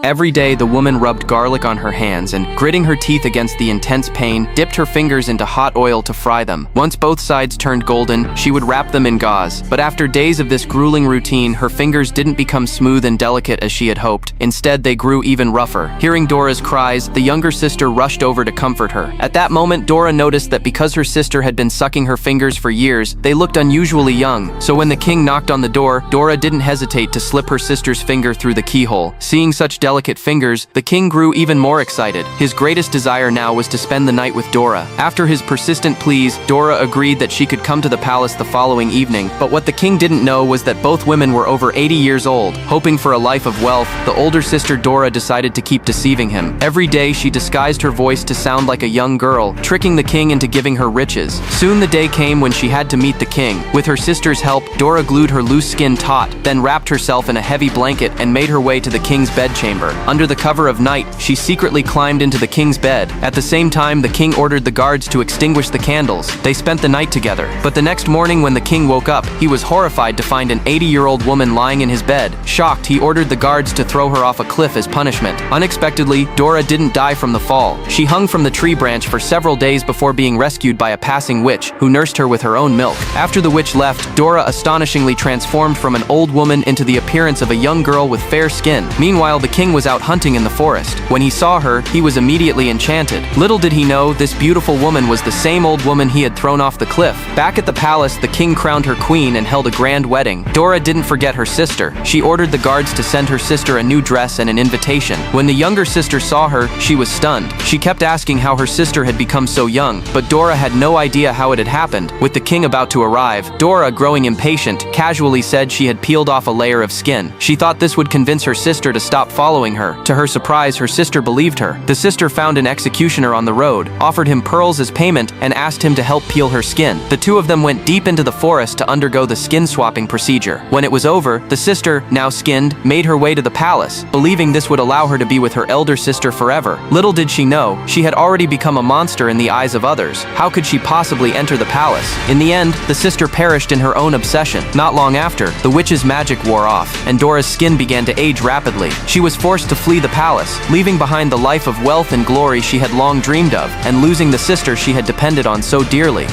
Every day, the woman rubbed garlic on her hands and, gritting her teeth against the intense pain, dipped her fingers into hot oil to fry them. Once both sides turned golden, she would wrap them in gauze. But after days of this grueling routine, her fingers didn't become smooth and delicate as she had hoped. Instead, they grew even rougher. Hearing Dora's cries, the younger sister rushed over to comfort her. At that moment, Dora noticed that because her sister had been sucking her fingers for years, they looked unusually young. So when the king knocked on the door, Dora didn't hesitate to slip her sister's finger through the keyhole. Seeing such delicate fingers, the king grew even more excited. His greatest desire now was to spend the night with Dora. After his persistent pleas, Dora agreed that she could come to the palace the following evening, but what the king didn't know was that both women were over 80 years old. Hoping for a life of wealth, the older sister Dora decided to keep deceiving him. Every day, she disguised her voice to sound like a young girl, tricking the king into giving her riches. Soon the day came when she had to meet the king. With her sister's help, Dora glued her loose skin taut, then wrapped herself in a heavy blanket and made her way to the king's bedchamber. Under the cover of night, she secretly climbed into the king's bed. At the same time, the king ordered the guards to extinguish the candles. They spent the night together. But the next morning when the king woke up, he was horrified to find an 80-year-old woman lying in his bed. Shocked, he ordered the guards to throw her off a cliff as punishment. Unexpectedly, Dora didn't die from the fall. She hung from the tree branch for several days before being rescued by a passing witch, who nursed her with her own milk. After the witch left, Dora astonishingly transformed from an old woman into the appearance of a young girl with fair skin. Meanwhile, the king was out hunting in the forest. When he saw her, he was immediately enchanted. Little did he know, this beautiful woman was the same old woman he had thrown off the cliff. Back at the palace, the king crowned her queen and held a grand wedding. Dora didn't forget her sister. She ordered the guards to send her sister a new dress and an invitation. When the younger sister saw her, she was stunned. She kept asking how her sister had become so young, but Dora had no idea how it had happened. With the king about to arrive, Dora, growing impatient, casually said she had peeled off a layer of skin. She thought this would convince her sister to stop following her. To her surprise, her sister believed her. The sister found an executioner on the road, offered him pearls as payment, and asked him to help peel her skin. The two of them went deep into the forest to undergo the skin-swapping procedure. When it was over, the sister, now skinned, made her way to the palace, believing this would allow her to be with her elder sister forever. Little did she know, she had already become a monster in the eyes of others. How could she possibly enter the palace? In the end, the sister perished in her own obsession. Not long after, the witch's magic wore off, and Dora's skin began to age rapidly. She was forced to flee the palace, leaving behind the life of wealth and glory she had long dreamed of, and losing the sister she had depended on so dearly.